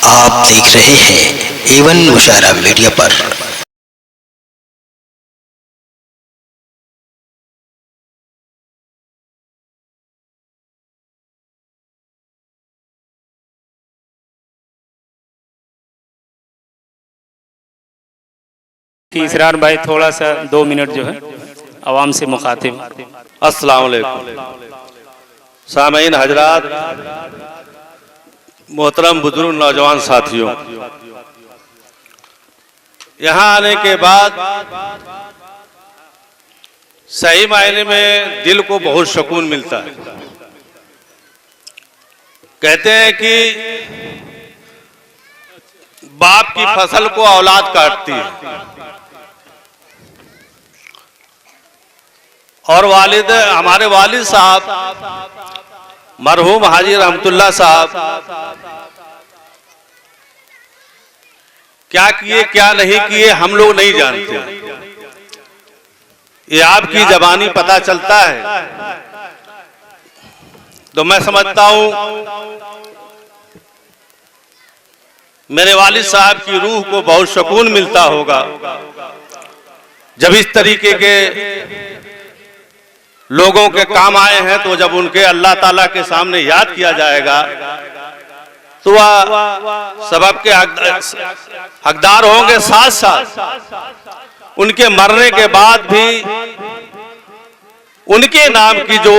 आप देख रहे हैं एवन मुशायरा मीडिया पर। इसरार भाई थोड़ा सा 2 मिनट जो है आवाम से मुखातिब। अस्सलाम वालेकुम सामीन हजरात, मोहतरम बुजुर्ग नौजवान साथियों, यहाँ आने के बाद सही मायने में दिल को बहुत सुकून मिलता है। कहते हैं कि बाप की फसल को औलाद काटती है, और वालिद हमारे वालिद साहब मरहूम हाजी रहमतुल्लाह साहब क्या किए क्या नहीं किए हम लोग नहीं जानते, ये आपकी जबानी पता चलता है। तो मैं समझता हूं मेरे वालिद साहब की रूह को बहुत सुकून मिलता होगा जब इस तरीके के लोगों के काम आए हैं। तो जब उनके अल्लाह ताला के सामने याद किया जाएगा तो वह सबब के हकदार होंगे। साथ साथ उनके मरने के बाद भी उनके नाम की जो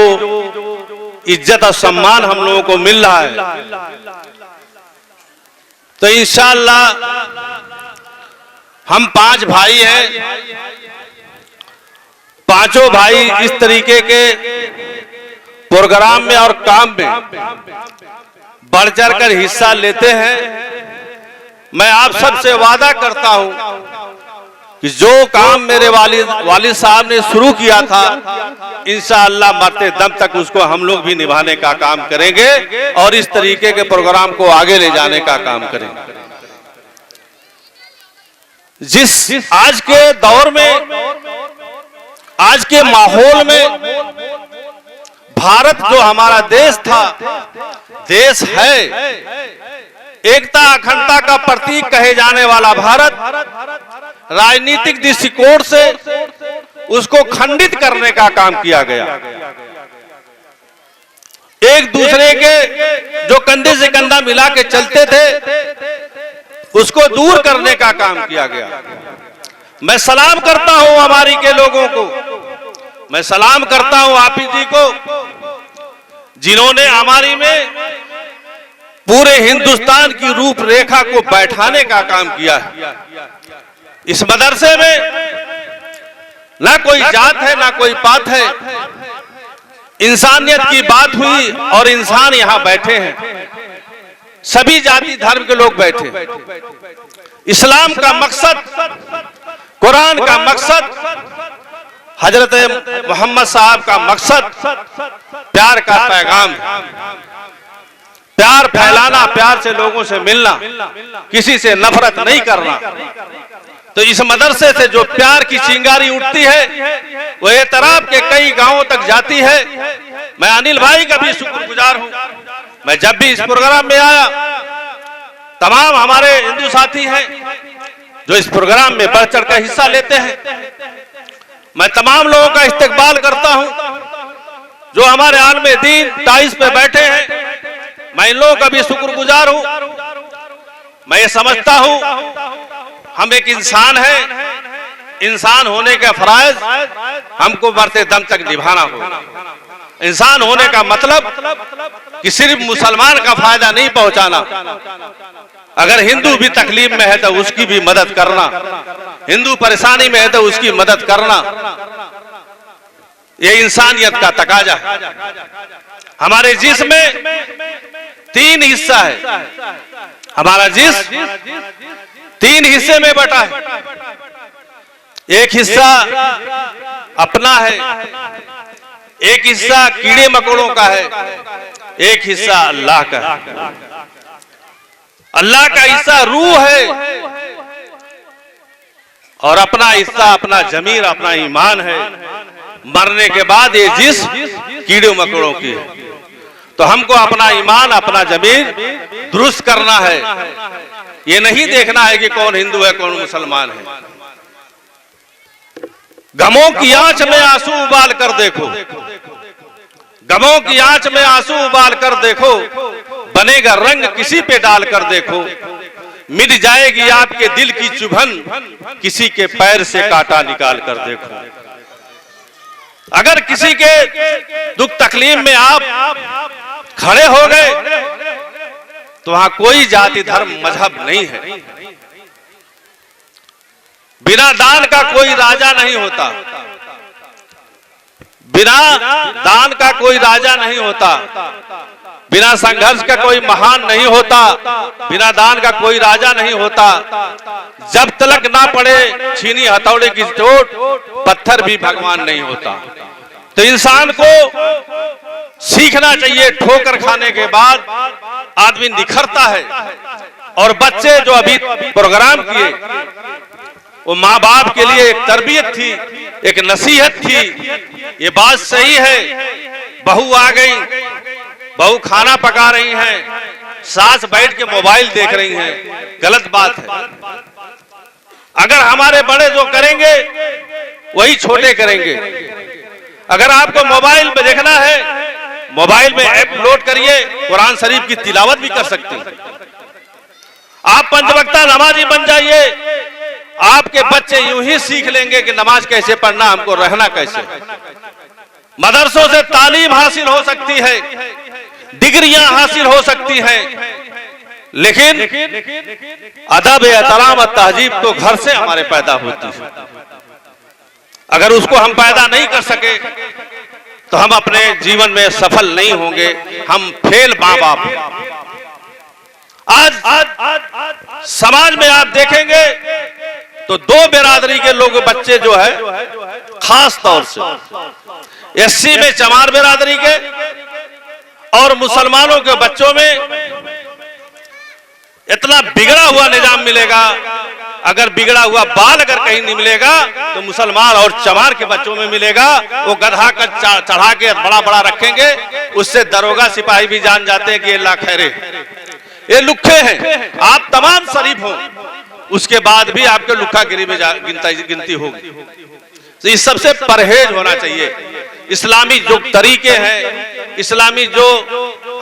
इज्जत और सम्मान हम लोगों को मिल रहा है, तो इंशाअल्लाह हम 5 भाई हैं, पांचों भाई इस तरीके के प्रोग्राम में और काम में बढ़ चढ़कर हिस्सा लेते हैं। मैं आप सबसे वादा करता हूं कि जो काम मेरे वालिद साहब ने शुरू किया था, इंशाअल्लाह मरते दम तक उसको हम लोग भी निभाने का काम करेंगे और इस तरीके के प्रोग्राम को आगे ले जाने का काम करेंगे। जिस आज के दौर में, आज के माहौल में भारत जो हमारा देश था, देश है, एकता अखंडता का प्रतीक कहे जाने वाला भारत, राजनीतिक दृष्टिकोण से उसको खंडित करने का काम किया गया। एक दूसरे के जो कंधे से कंधा मिला के चलते थे उसको दूर करने का काम किया गया। मैं सलाम करता हूं हमारी के लोगों को, मैं सलाम करता हूं हाफिज जी को, जिन्होंने हमारी में पूरे हिंदुस्तान की रूपरेखा को बैठाने का काम किया है। इस मदरसे में ना कोई जात है ना कोई पात है, इंसानियत की बात हुई और इंसान यहां बैठे हैं, सभी जाति धर्म के लोग बैठे। इस्लाम का मकसद, कुरान का मकसद, हजरत मोहम्मद साहब का मकसद प्यार का पैगाम है, प्यार फैलाना, प्यार से लोगों से मिलना, किसी से नफरत नहीं करना। तो इस मदरसे से जो प्यार की चिंगारी उठती है वो एतराब के कई गांवों तक जाती है। मैं अनिल भाई का भी शुक्रगुजार हूं। मैं जब भी इस प्रोग्राम में आया, तमाम हमारे हिंदू साथी हैं जो इस प्रोग्राम में बढ़ चढ़ कर हिस्सा लेते हैं, मैं तमाम लोगों का इस्तकबाल करता हूं जो हमारे आलम दीन टाइस पे बैठे हैं। मैं इन लोगों का भी शुक्रगुजार हूं। मैं ये समझता हूं हम एक इंसान हैं, इंसान होने के फराइज हमको मरते दम तक निभाना होगा। इंसान होने का मतलब कि सिर्फ मुसलमान का फायदा नहीं पहुंचाना, अगर हिंदू भी तकलीफ में है तो उसकी भी मदद करना, हिंदू परेशानी में है तो उसकी मदद करना, ये इंसानियत का तकाजा है। हमारे जिस्म में 3 हिस्सा है, हमारा जिस्म 3 हिस्से में बटा है। एक हिस्सा अपना है, एक हिस्सा कीड़े मकोड़ों का है, एक हिस्सा अल्लाह का है। अल्लाह का हिस्सा रूह है और अपना हिस्सा अपना जमीर, अपना ईमान है। मरने के बाद ये जिस्म कीड़े मकोड़ों की है। तो हमको अपना ईमान, अपना जमीन दुरुस्त करना है। ये नहीं देखना है कि कौन हिंदू है कौन मुसलमान है। गमों की आंच में आंसू उबाल कर देखो, गमों की आंच में आंसू उबाल कर देखो, बनेगा रंग किसी पे डाल कर देखो, मिट जाएगी आपके दिल की चुभन, किसी के पैर से कांटा निकाल कर देखो। अगर किसी के दुख तकलीफ में आप खड़े हो गए तो वहां कोई जाति धर्म मजहब नहीं है। बिना दान का कोई राजा नहीं होता, बिना दान का कोई राजा नहीं होता, बिना संघर्ष का कोई महान नहीं होता, बिना दान का कोई राजा नहीं होता। जब तलक ना पड़े छीनी हथौड़े की चोट, पत्थर भी भगवान नहीं होता। तो इंसान को सीखना चाहिए, ठोकर खाने के बाद आदमी निखरता है। और बच्चे जो अभी प्रोग्राम किए वो माँ बाप के लिए एक तरबियत थी, एक नसीहत थी। ये बात सही है, बहू आ गई, बहू खाना पका रही हैं, सास बैठ के मोबाइल देख रही हैं, गलत बात है। अगर हमारे बड़े जो करेंगे वही छोटे करेंगे। अगर आपको मोबाइल में देखना है, मोबाइल में ऐप लोड करिए, कुरान शरीफ की तिलावत भी कर सकते हैं। आप पंचवक्ता नमाजी बन जाइए, आपके बच्चे यूं ही सीख लेंगे कि नमाज कैसे पढ़ना, हमको रहना कैसे। मदरसों से तालीम हासिल हो सकती है, डिग्रियां हासिल हो सकती हैं, लेकिन अदब, एहतराम और तहजीब तो घर से हमारे पैदा होती है। अगर उसको हम पैदा नहीं कर सके तो हम अपने जीवन में सफल नहीं होंगे, हम फेल मां बाप। आज समाज में आप देखेंगे तो दो बिरादरी के लोग, बच्चे जो है खास तौर से एससी में चमार बिरादरी के और मुसलमानों के बच्चों में इतना बिगड़ा हुआ निजाम मिलेगा। अगर बिगड़ा हुआ बाल अगर कहीं नहीं मिलेगा तो मुसलमान और चमार के बच्चों में मिलेगा। वो गधा का चढ़ा के बड़ा बड़ा रखेंगे, उससे दरोगा सिपाही भी जान जाते हैं कि ये लाखैरे, ये लुक्खे हैं। आप तमाम शरीफ हो, उसके बाद भी आपके लुक्खागिरी में गिनती होगी। तो इस सबसे परहेज होना चाहिए। इस्लामी जो तरीके हैं, इस्लामी जो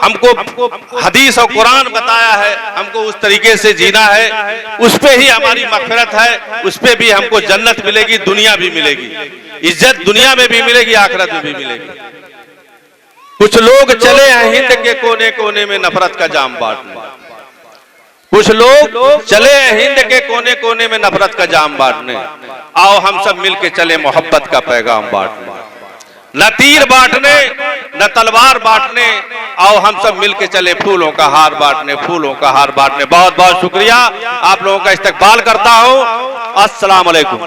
हमको हदीस और कुरान बताया है, हमको उस तरीके से जीना है। उस पे ही हमारी मग़फ़िरत है, उस पे भी हमको जन्नत मिलेगी, दुनिया भी मिलेगी, इज्जत दुनिया में भी मिलेगी, आखिरत में भी मिलेगी। कुछ लोग चले हैं हिंद के कोने कोने में नफरत का जाम बांटने, कुछ लोग चले हैं हिंद के कोने कोने में नफरत का जाम बांटने। आओ हम सब मिलके चले मोहब्बत का पैगाम बांटने, न तीर बांटने न तलवार बांटने। आओ हम सब मिलके चले फूलों का हार बांटने, फूलों का हार बांटने। बहुत बहुत शुक्रिया, आप लोगों का इस्तकबाल करता हूं। अस्सलाम वालेकुम।